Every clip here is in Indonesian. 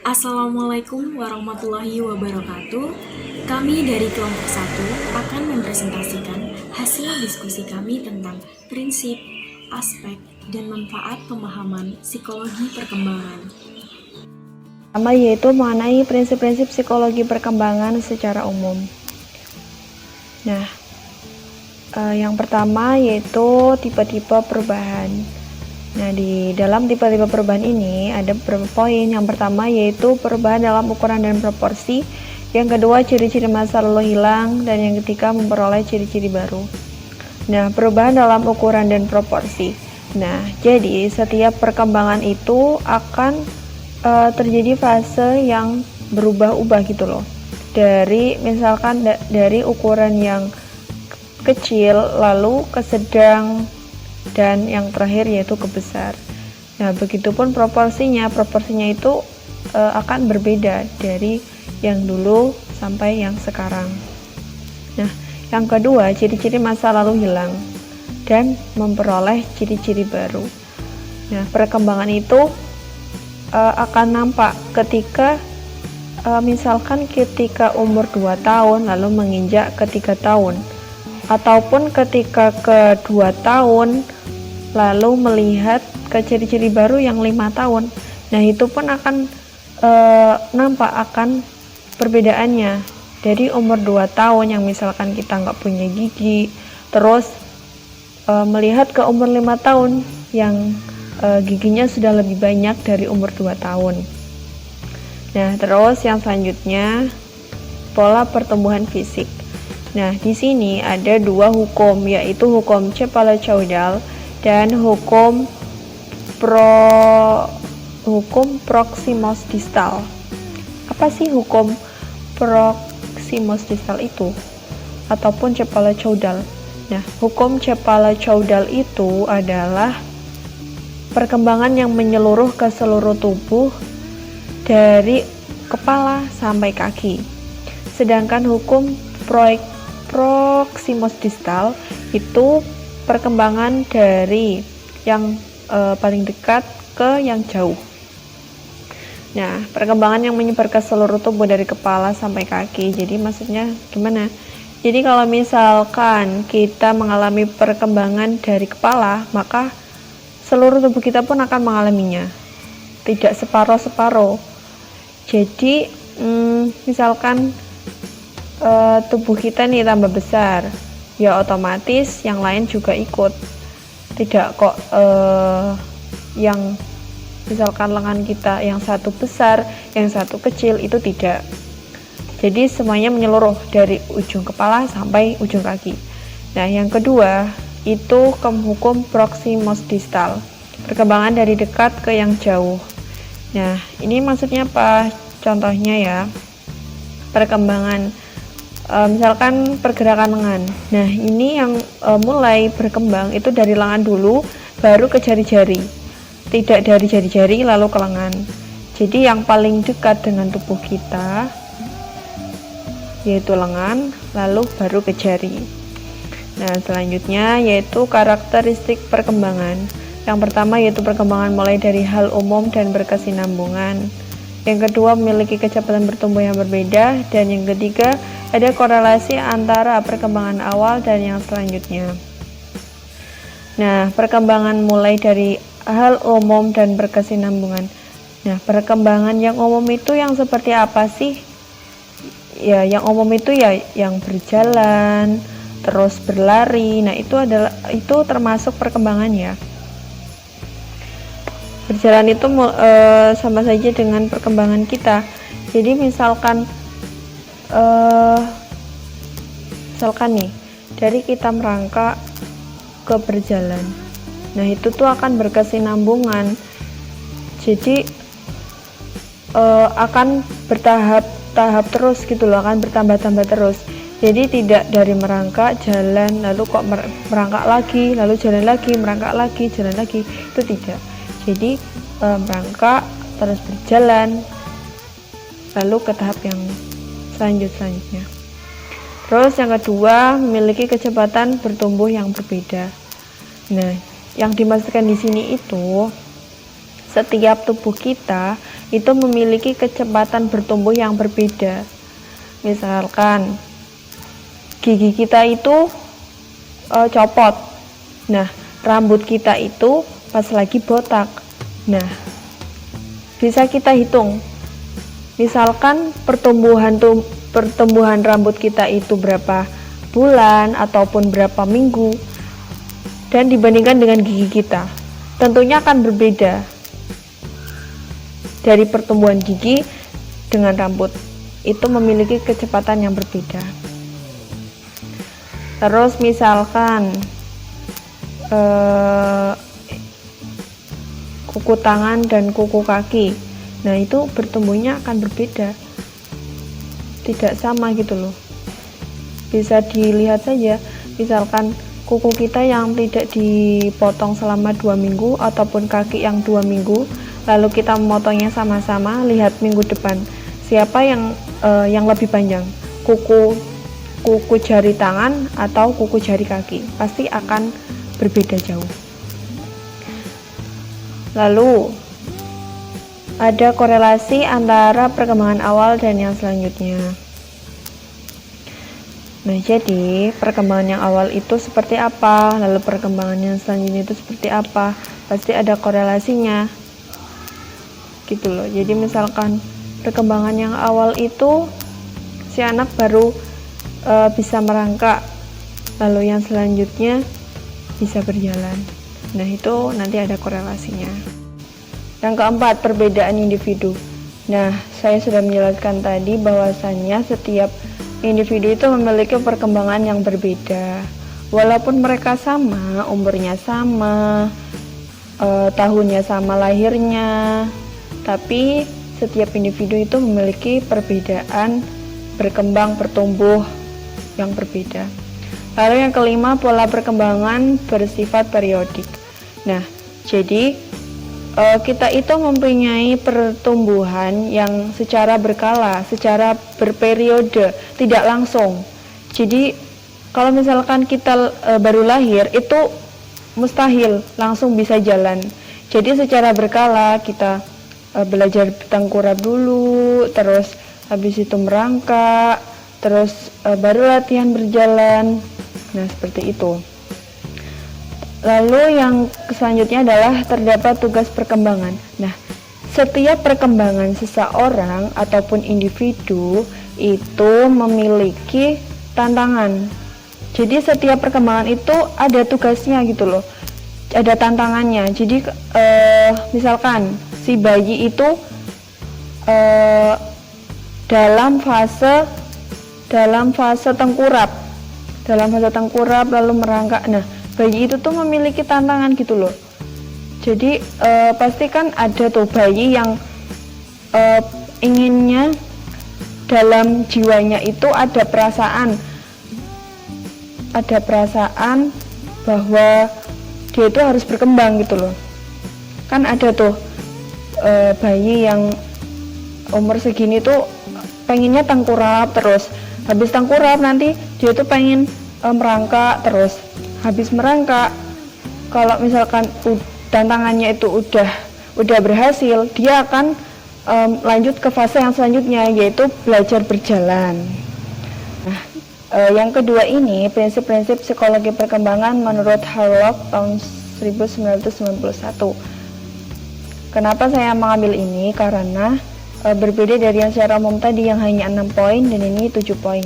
Assalamualaikum warahmatullahi wabarakatuh. Kami dari kelompok 1 akan mempresentasikan hasil diskusi kami tentang prinsip, aspek, dan manfaat pemahaman psikologi perkembangan. Pertama yaitu mengenai prinsip-prinsip psikologi perkembangan secara umum. Nah, yang pertama yaitu tipe-tipe perubahan. Nah, di dalam tipe-tipe perubahan ini ada beberapa poin. Yang pertama yaitu perubahan dalam ukuran dan proporsi. Yang kedua, ciri-ciri masa lalu hilang. Dan yang ketiga, memperoleh ciri-ciri baru. Nah, perubahan dalam ukuran dan proporsi. Nah, jadi setiap perkembangan itu akan terjadi fase yang berubah-ubah gitu loh. Dari misalkan dari ukuran yang kecil lalu ke sedang dan yang terakhir yaitu ke besar. Nah, begitupun proporsinya itu akan berbeda dari yang dulu sampai yang sekarang. Nah, yang kedua, ciri-ciri masa lalu hilang dan memperoleh ciri-ciri baru. Nah, perkembangan itu akan nampak ketika misalkan ketika umur 2 tahun lalu menginjak ke 3 tahun, ataupun ketika ke 2 tahun lalu melihat ke ciri-ciri baru yang 5 tahun. Nah, itu pun akan nampak akan perbedaannya. Dari umur 2 tahun yang misalkan kita nggak punya gigi, terus melihat ke umur 5 tahun yang giginya sudah lebih banyak dari umur 2 tahun. Nah, terus yang selanjutnya pola pertumbuhan fisik. Nah, di sini ada dua hukum, yaitu hukum Chapala-Choudal dan hukum proximus distal. Apa sih hukum proximus distal itu? Ataupun Chapala-Choudal. Nah, hukum Chapala-Choudal itu adalah perkembangan yang menyeluruh ke seluruh tubuh dari kepala sampai kaki. Sedangkan hukum proximus distal itu perkembangan dari yang paling dekat ke yang jauh. Nah, perkembangan yang menyebar ke seluruh tubuh dari kepala sampai kaki. Jadi maksudnya gimana? Jadi kalau misalkan kita mengalami perkembangan dari kepala, maka seluruh tubuh kita pun akan mengalaminya. Tidak separuh-separuh. Jadi misalkan tubuh kita nih tambah besar, ya otomatis yang lain juga ikut. Tidak kok yang misalkan lengan kita yang satu besar, yang satu kecil, itu tidak. Jadi semuanya menyeluruh dari ujung kepala sampai ujung kaki. Nah, yang kedua itu hukum proximus distal, perkembangan dari dekat ke yang jauh. Nah, ini maksudnya apa? Contohnya ya, perkembangan misalkan pergerakan lengan. Nah, ini yang mulai berkembang itu dari lengan dulu, baru ke jari-jari. Tidak dari jari-jari lalu ke lengan. Jadi yang paling dekat dengan tubuh kita yaitu lengan, lalu baru ke jari. Nah, selanjutnya yaitu karakteristik perkembangan. Yang pertama yaitu perkembangan mulai dari hal umum dan berkesinambungan. Yang kedua, memiliki kecepatan bertumbuh yang berbeda. Dan yang ketiga, ada korelasi antara perkembangan awal dan yang selanjutnya. Nah, perkembangan mulai dari hal umum dan berkesinambungan. Nah, perkembangan yang umum itu yang seperti apa sih? Ya, yang umum itu ya yang berjalan, terus berlari. Nah, itu termasuk perkembangan ya. Berjalan itu sama saja dengan perkembangan kita. Jadi misalkan nih dari kita merangkak ke berjalan, nah itu tuh akan berkesinambungan. Jadi akan bertahap terus gitu loh, akan bertambah-tambah terus. Jadi tidak dari merangkak jalan lalu kok merangkak lagi, lalu jalan lagi, merangkak lagi, jalan lagi, itu tidak. Jadi merangkak terus berjalan lalu ke tahap yang selanjutnya. Terus yang kedua, memiliki kecepatan bertumbuh yang berbeda. Nah, yang dimaksudkan di sini itu setiap tubuh kita itu memiliki kecepatan bertumbuh yang berbeda. Misalkan gigi kita itu copot. Nah, rambut kita itu pas lagi botak. Nah, bisa kita hitung. Misalkan pertumbuhan rambut kita itu berapa bulan ataupun berapa minggu, dan dibandingkan dengan gigi kita, tentunya akan berbeda dari pertumbuhan gigi dengan rambut. Itu memiliki kecepatan yang berbeda. Terus misalkan kuku tangan dan kuku kaki, nah itu bertumbuhnya akan berbeda, tidak sama gitu loh. Bisa dilihat saja, misalkan kuku kita yang tidak dipotong selama 2 minggu ataupun kaki yang 2 minggu, lalu kita memotongnya sama-sama, lihat minggu depan siapa yang lebih panjang, kuku jari tangan atau kuku jari kaki, pasti akan berbeda jauh. Lalu ada korelasi antara perkembangan awal dan yang selanjutnya. Nah, jadi perkembangan yang awal itu seperti apa, lalu perkembangan yang selanjutnya itu seperti apa, pasti ada korelasinya gitu loh. Jadi misalkan perkembangan yang awal itu si anak baru bisa merangkak, lalu yang selanjutnya bisa berjalan. Nah, itu nanti ada korelasinya. Yang keempat, perbedaan individu. Nah, saya sudah menjelaskan tadi bahwasannya setiap individu itu memiliki perkembangan yang berbeda. Walaupun mereka sama, umurnya sama, tahunnya sama lahirnya, tapi setiap individu itu memiliki perbedaan berkembang, bertumbuh yang berbeda. Lalu yang kelima, pola perkembangan bersifat periodik. Nah, jadi kita itu mempunyai pertumbuhan yang secara berkala, secara berperiode, tidak langsung. Jadi kalau misalkan kita baru lahir, itu mustahil langsung bisa jalan. Jadi secara berkala kita belajar tengkurap dulu, terus habis itu merangkak, terus baru latihan berjalan. Nah, seperti itu. Lalu yang selanjutnya adalah terdapat tugas perkembangan. Nah, setiap perkembangan seseorang ataupun individu itu memiliki tantangan. Jadi setiap perkembangan itu ada tugasnya gitu loh, ada tantangannya. Jadi misalkan si bayi itu dalam fase tengkurap lalu merangkak. Nah, bayi itu tuh memiliki tantangan gitu loh. Jadi pasti kan ada tuh bayi yang inginnya, dalam jiwanya itu ada perasaan bahwa dia itu harus berkembang gitu loh. Kan ada tuh bayi yang umur segini tuh pengennya tengkurap terus, habis tengkurap nanti dia tuh pengen merangkak terus, habis merangkak kalau misalkan tantangannya itu udah berhasil, dia akan lanjut ke fase yang selanjutnya, yaitu belajar berjalan. Nah, yang kedua ini prinsip-prinsip psikologi perkembangan menurut Harlock tahun 1991. Kenapa saya mengambil ini? Karena berbeda dari yang secara umum tadi yang hanya 6 poin dan ini 7 poin.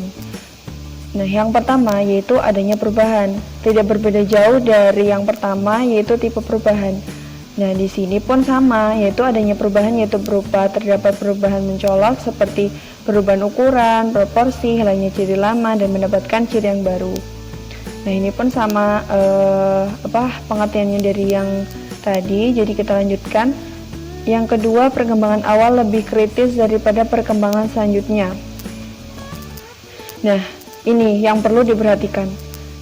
Nah, yang pertama yaitu adanya perubahan. Tidak berbeda jauh dari yang pertama yaitu tipe perubahan. Nah, di sini pun sama, yaitu adanya perubahan, yaitu berupa terdapat perubahan mencolok seperti perubahan ukuran, proporsi, hilangnya ciri lama dan mendapatkan ciri yang baru. Nah, ini pun sama pengertiannya dari yang tadi. Jadi kita lanjutkan. Yang kedua, perkembangan awal lebih kritis daripada perkembangan selanjutnya. Nah, ini yang perlu diperhatikan.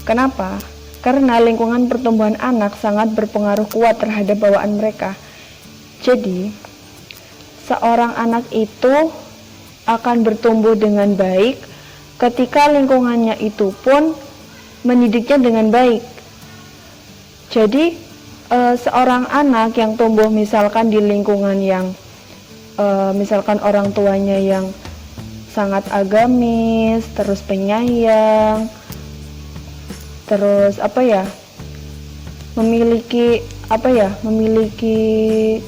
Kenapa? Karena lingkungan pertumbuhan anak sangat berpengaruh kuat terhadap bawaan mereka. Jadi, seorang anak itu akan bertumbuh dengan baik ketika lingkungannya itu pun mendidiknya dengan baik. Jadi, seorang anak yang tumbuh misalkan di lingkungan yang misalkan orang tuanya yang sangat agamis, terus penyayang, terus memiliki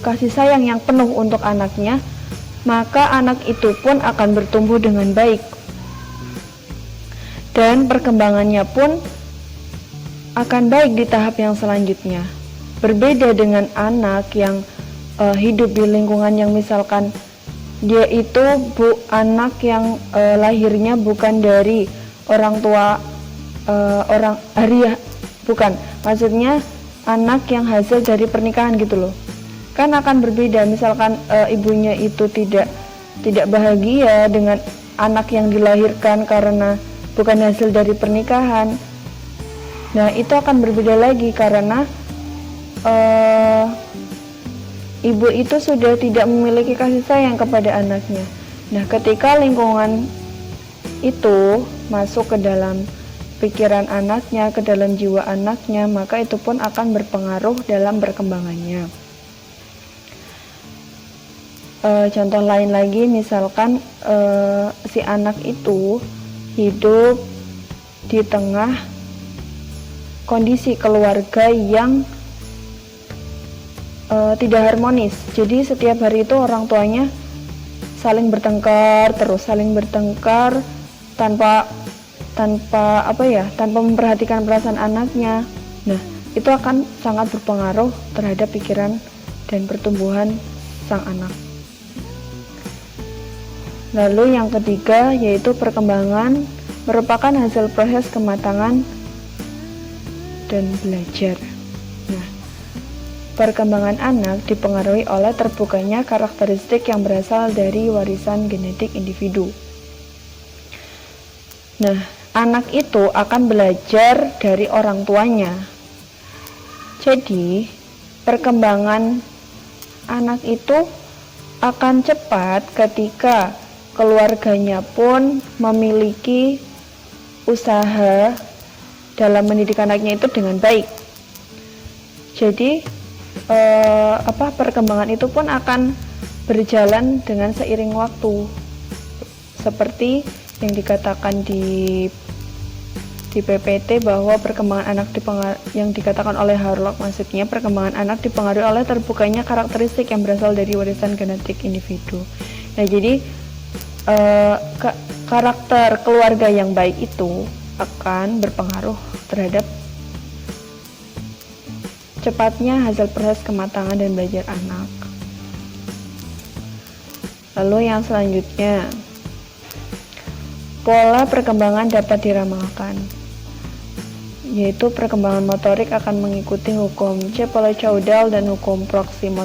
kasih sayang yang penuh untuk anaknya, maka anak itu pun akan bertumbuh dengan baik dan perkembangannya pun akan baik di tahap yang selanjutnya. Berbeda dengan anak yang hidup di lingkungan yang misalkan dia itu anak yang lahirnya bukan dari orang tua orang Arya, bukan, maksudnya anak yang hasil dari pernikahan gitu loh, kan akan berbeda. Misalkan ibunya itu tidak bahagia dengan anak yang dilahirkan karena bukan hasil dari pernikahan, nah itu akan berbeda lagi karena ibu itu sudah tidak memiliki kasih sayang kepada anaknya. Nah, ketika lingkungan itu masuk ke dalam pikiran anaknya, ke dalam jiwa anaknya, maka itu pun akan berpengaruh dalam perkembangannya. Contoh lain lagi, misalkan si anak itu hidup di tengah kondisi keluarga yang tidak harmonis. Jadi setiap hari itu orang tuanya saling bertengkar tanpa memperhatikan perasaan anaknya. Nah, itu akan sangat berpengaruh terhadap pikiran dan pertumbuhan sang anak. Lalu yang ketiga yaitu perkembangan merupakan hasil proses kematangan dan belajar. Nah, perkembangan anak dipengaruhi oleh terbukanya karakteristik yang berasal dari warisan genetik individu. Nah, anak itu akan belajar dari orang tuanya. Jadi, perkembangan anak itu akan cepat ketika keluarganya pun memiliki usaha dalam mendidik anaknya itu dengan baik. Jadi perkembangan itu pun akan berjalan dengan seiring waktu, seperti yang dikatakan di PPT bahwa perkembangan anak yang dikatakan oleh Harlock, maksudnya perkembangan anak dipengaruhi oleh terbukanya karakteristik yang berasal dari warisan genetik individu. Nah, jadi karakter keluarga yang baik itu akan berpengaruh terhadap cepatnya hasil proses kematangan dan belajar anak. Lalu yang selanjutnya, pola perkembangan dapat diramalkan, yaitu perkembangan motorik akan mengikuti hukum Cepalo-Caudal dan hukum Proximo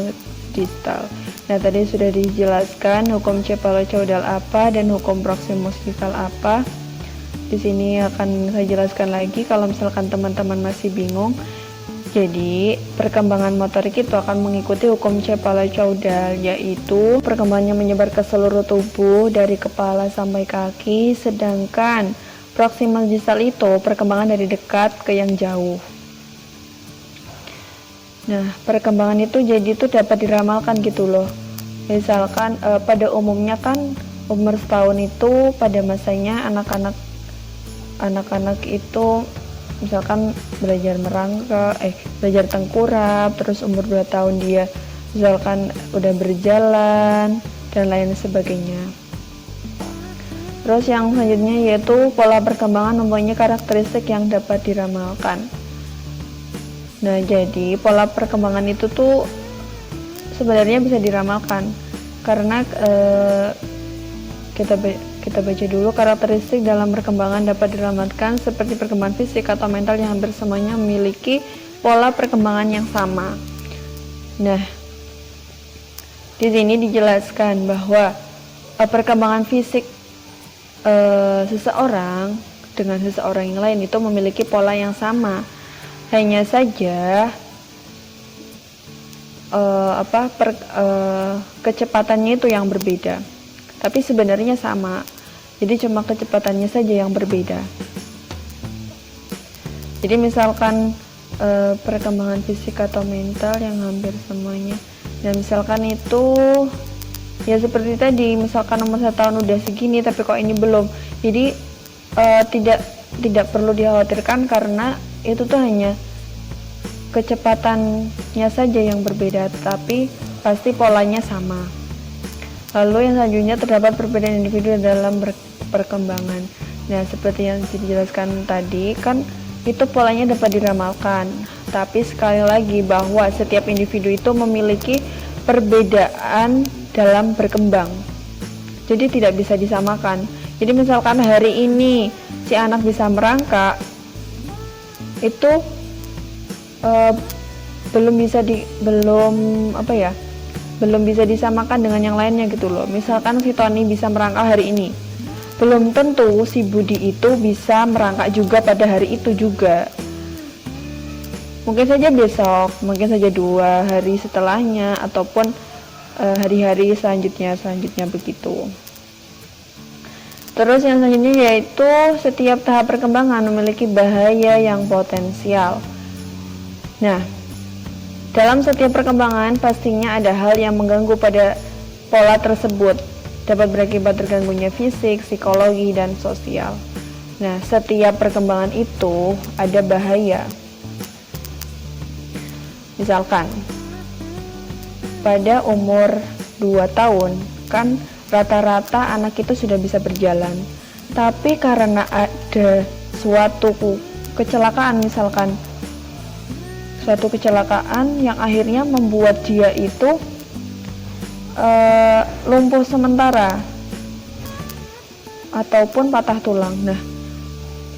Distal. Nah, tadi sudah dijelaskan hukum Cepalo-Caudal apa dan hukum Proximo Distal apa. Di sini akan saya jelaskan lagi kalau misalkan teman-teman masih bingung. Jadi, perkembangan motorik itu akan mengikuti hukum Cepalo-Caudal, yaitu perkembangannya menyebar ke seluruh tubuh dari kepala sampai kaki, sedangkan Proximal Distal itu perkembangan dari dekat ke yang jauh. Nah, perkembangan itu jadi itu dapat diramalkan gitu loh. Misalkan pada umumnya kan umur setahun itu pada masanya anak-anak itu misalkan belajar belajar tengkurap, terus umur 2 tahun dia misalkan udah berjalan dan lain sebagainya. Terus yang selanjutnya yaitu pola perkembangan mempunyai karakteristik yang dapat diramalkan. Nah, jadi pola perkembangan itu tuh sebenarnya bisa diramalkan karena kita baca dulu. Karakteristik dalam perkembangan dapat diramalkan seperti perkembangan fisik atau mental yang hampir semuanya memiliki pola perkembangan yang sama. Nah, di sini dijelaskan bahwa perkembangan fisik seseorang dengan seseorang yang lain itu memiliki pola yang sama. Hanya saja kecepatannya itu yang berbeda. Tapi sebenarnya sama. Jadi cuma kecepatannya saja yang berbeda. Jadi misalkan perkembangan fisik atau mental yang hampir semuanya. Dan misalkan itu ya seperti tadi, misalkan umur 1 tahun udah segini tapi kok ini belum, jadi tidak perlu dikhawatirkan karena itu tuh hanya kecepatannya saja yang berbeda, tapi pasti polanya sama. Lalu yang selanjutnya, terdapat perbedaan individu dalam perkembangan. Nah, seperti yang dijelaskan tadi kan itu polanya dapat diramalkan, tapi sekali lagi bahwa setiap individu itu memiliki perbedaan dalam berkembang, jadi tidak bisa disamakan. Jadi misalkan hari ini si anak bisa merangkak, itu belum bisa disamakan dengan yang lainnya gitu loh. Misalkan si Tony bisa merangkak hari ini, belum tentu si Budi itu bisa merangkak juga pada hari itu juga. Mungkin saja besok, mungkin saja 2 hari setelahnya, ataupun hari-hari selanjutnya begitu. Terus yang selanjutnya yaitu setiap tahap perkembangan memiliki bahaya yang potensial. Nah, dalam setiap perkembangan pastinya ada hal yang mengganggu pada pola tersebut, dapat berakibat terganggunya fisik, psikologi, dan sosial. Nah, setiap perkembangan itu ada bahaya. Misalkan pada umur 2 tahun kan rata-rata anak itu sudah bisa berjalan, tapi karena ada suatu kecelakaan, misalkan suatu kecelakaan yang akhirnya membuat dia itu lumpuh sementara ataupun patah tulang. Nah,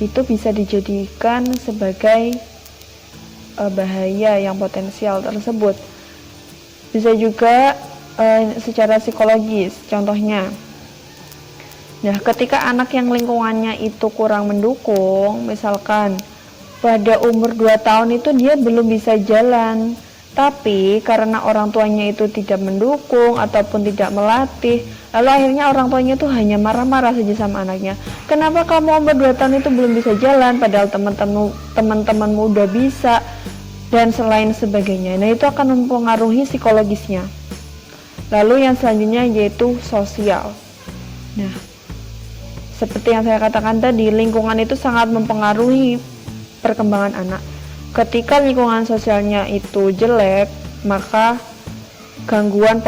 itu bisa dijadikan sebagai bahaya yang potensial tersebut. Bisa juga secara psikologis, contohnya. Nah, ketika anak yang lingkungannya itu kurang mendukung, misalkan pada umur 2 tahun itu dia belum bisa jalan, tapi karena orang tuanya itu tidak mendukung ataupun tidak melatih, lalu akhirnya orang tuanya itu hanya marah-marah saja sama anaknya. Kenapa kamu umur 2 tahun itu belum bisa jalan, padahal teman-temanmu udah bisa, dan selain sebagainya. Nah, itu akan mempengaruhi psikologisnya. Lalu yang selanjutnya yaitu sosial. Nah, seperti yang saya katakan tadi, lingkungan itu sangat mempengaruhi perkembangan anak. Ketika lingkungan sosialnya itu jelek, maka gangguan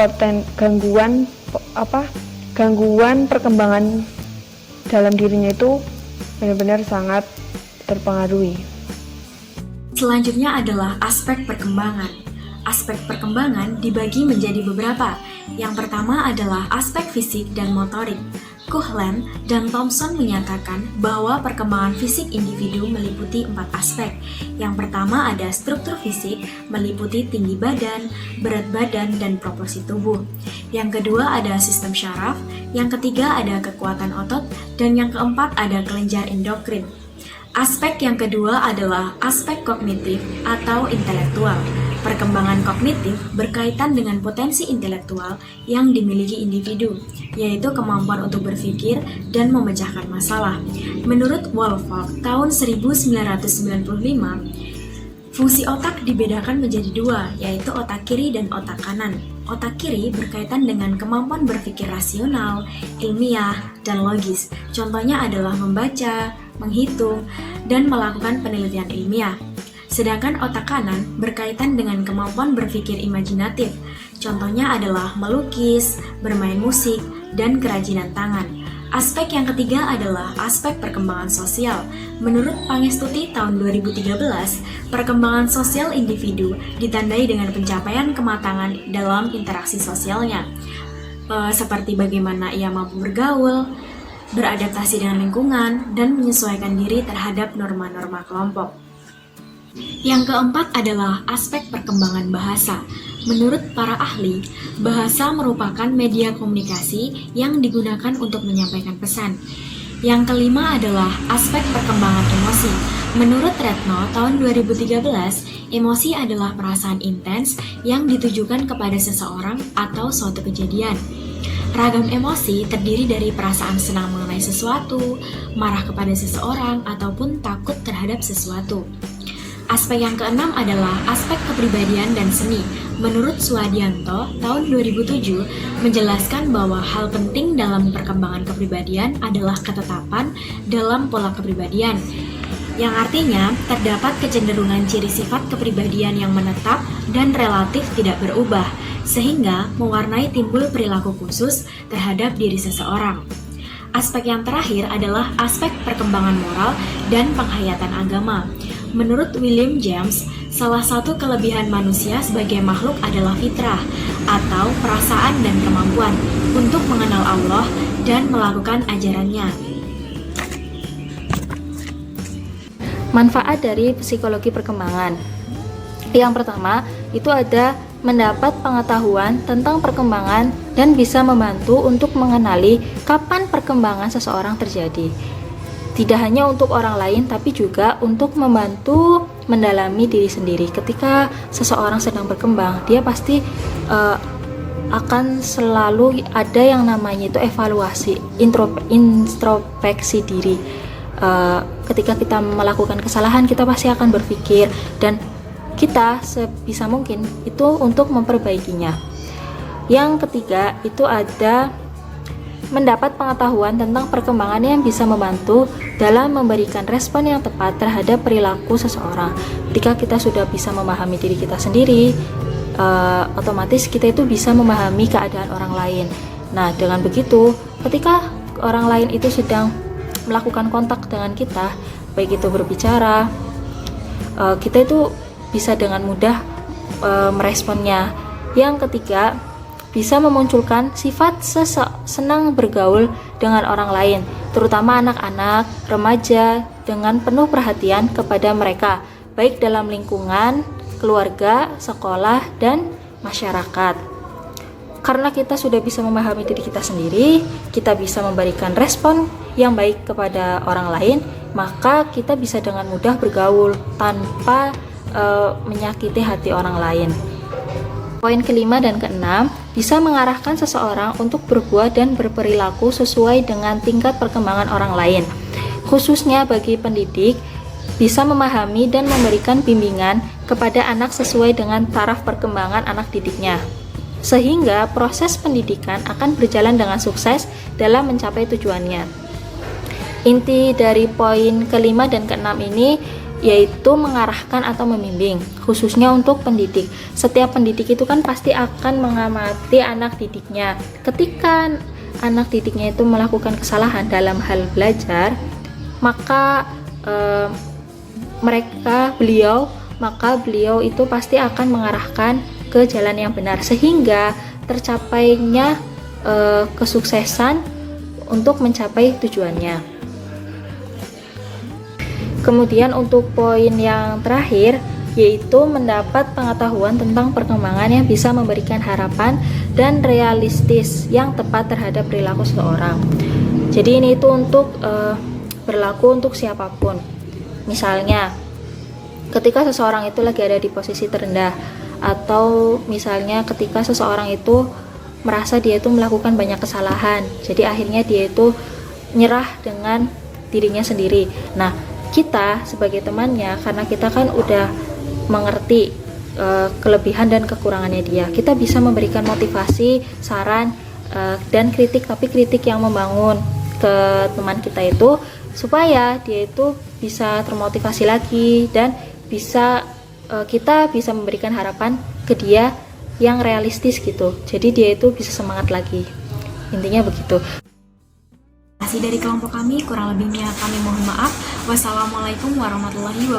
perkembangan dalam dirinya itu benar-benar sangat terpengaruhi. Selanjutnya adalah aspek perkembangan. Aspek perkembangan dibagi menjadi beberapa. Yang pertama adalah aspek fisik dan motorik. Coughlin dan Thompson menyatakan bahwa perkembangan fisik individu meliputi 4 aspek. Yang pertama ada struktur fisik, meliputi tinggi badan, berat badan, dan proporsi tubuh. Yang kedua ada sistem syaraf, yang ketiga ada kekuatan otot, dan yang keempat ada kelenjar endokrin. Aspek yang kedua adalah aspek kognitif atau intelektual. Perkembangan kognitif berkaitan dengan potensi intelektual yang dimiliki individu, yaitu kemampuan untuk berpikir dan memecahkan masalah. Menurut Woolfolk tahun 1995, fungsi otak dibedakan menjadi 2, yaitu otak kiri dan otak kanan. Otak kiri berkaitan dengan kemampuan berpikir rasional, ilmiah, dan logis. Contohnya adalah membaca, menghitung, dan melakukan penelitian ilmiah. Sedangkan otak kanan berkaitan dengan kemampuan berpikir imajinatif. Contohnya adalah melukis, bermain musik, dan kerajinan tangan. Aspek yang ketiga adalah aspek perkembangan sosial. Menurut Pangestuti tahun 2013, perkembangan sosial individu ditandai dengan pencapaian kematangan dalam interaksi sosialnya, seperti bagaimana ia mampu bergaul, beradaptasi dengan lingkungan, dan menyesuaikan diri terhadap norma-norma kelompok. Yang keempat adalah aspek perkembangan bahasa. Menurut para ahli, bahasa merupakan media komunikasi yang digunakan untuk menyampaikan pesan. Yang kelima adalah aspek perkembangan emosi. Menurut Retno tahun 2013, emosi adalah perasaan intens yang ditujukan kepada seseorang atau suatu kejadian. Ragam emosi terdiri dari perasaan senang mengenai sesuatu, marah kepada seseorang, ataupun takut terhadap sesuatu. Aspek yang keenam adalah aspek kepribadian dan seni. Menurut Suwadianto, tahun 2007 menjelaskan bahwa hal penting dalam perkembangan kepribadian adalah ketetapan dalam pola kepribadian, yang artinya terdapat kecenderungan ciri sifat kepribadian yang menetap dan relatif tidak berubah, sehingga mewarnai timbul perilaku khusus terhadap diri seseorang. Aspek yang terakhir adalah aspek perkembangan moral dan penghayatan agama. Menurut William James, salah satu kelebihan manusia sebagai makhluk adalah fitrah atau perasaan dan kemampuan untuk mengenal Allah dan melakukan ajarannya. Manfaat dari psikologi perkembangan. Yang pertama, itu ada mendapat pengetahuan tentang perkembangan dan bisa membantu untuk mengenali kapan perkembangan seseorang terjadi. Tidak hanya untuk orang lain, tapi juga untuk membantu mendalami diri sendiri. Ketika seseorang sedang berkembang, dia pasti akan selalu ada yang namanya itu evaluasi, introspeksi diri. Ketika kita melakukan kesalahan, kita pasti akan berpikir dan kita sebisa mungkin itu untuk memperbaikinya. Yang ketiga itu ada mendapat pengetahuan tentang perkembangan yang bisa membantu dalam memberikan respon yang tepat terhadap perilaku seseorang. Ketika kita sudah bisa memahami diri kita sendiri, otomatis kita itu bisa memahami keadaan orang lain. Nah, dengan begitu, ketika orang lain itu sedang melakukan kontak dengan kita, baik itu berbicara, kita itu bisa dengan mudah meresponnya. Yang ketiga, bisa memunculkan sifat senang bergaul dengan orang lain, terutama anak-anak, remaja, dengan penuh perhatian kepada mereka, baik dalam lingkungan, keluarga, sekolah, dan masyarakat. Karena kita sudah bisa memahami diri kita sendiri, kita bisa memberikan respon yang baik kepada orang lain, maka kita bisa dengan mudah bergaul tanpa menyakiti hati orang lain. Poin kelima dan keenam, bisa mengarahkan seseorang untuk berbuat dan berperilaku sesuai dengan tingkat perkembangan orang lain. Khususnya bagi pendidik, bisa memahami dan memberikan bimbingan kepada anak sesuai dengan taraf perkembangan anak didiknya. Sehingga proses pendidikan akan berjalan dengan sukses dalam mencapai tujuannya. Inti dari poin kelima dan keenam ini yaitu mengarahkan atau membimbing, khususnya untuk pendidik. Setiap pendidik itu kan pasti akan mengamati anak didiknya. Ketika anak didiknya itu melakukan kesalahan dalam hal belajar, maka beliau itu pasti akan mengarahkan ke jalan yang benar, sehingga tercapainya kesuksesan untuk mencapai tujuannya. Kemudian untuk poin yang terakhir, yaitu mendapat pengetahuan tentang perkembangan yang bisa memberikan harapan dan realistis yang tepat terhadap perilaku seseorang. Jadi ini itu untuk berlaku untuk siapapun. Misalnya, ketika seseorang itu lagi ada di posisi terendah, atau misalnya ketika seseorang itu merasa dia itu melakukan banyak kesalahan, jadi akhirnya dia itu nyerah dengan dirinya sendiri. Nah, kita sebagai temannya, karena kita kan udah mengerti kelebihan dan kekurangannya dia, kita bisa memberikan motivasi, saran, dan kritik, tapi kritik yang membangun ke teman kita itu, supaya dia itu bisa termotivasi lagi dan kita bisa memberikan harapan ke dia yang realistis gitu. Jadi dia itu bisa semangat lagi. Intinya begitu. Dari kelompok kami, kurang lebihnya kami mohon maaf. Wassalamualaikum warahmatullahi wabarakatuh.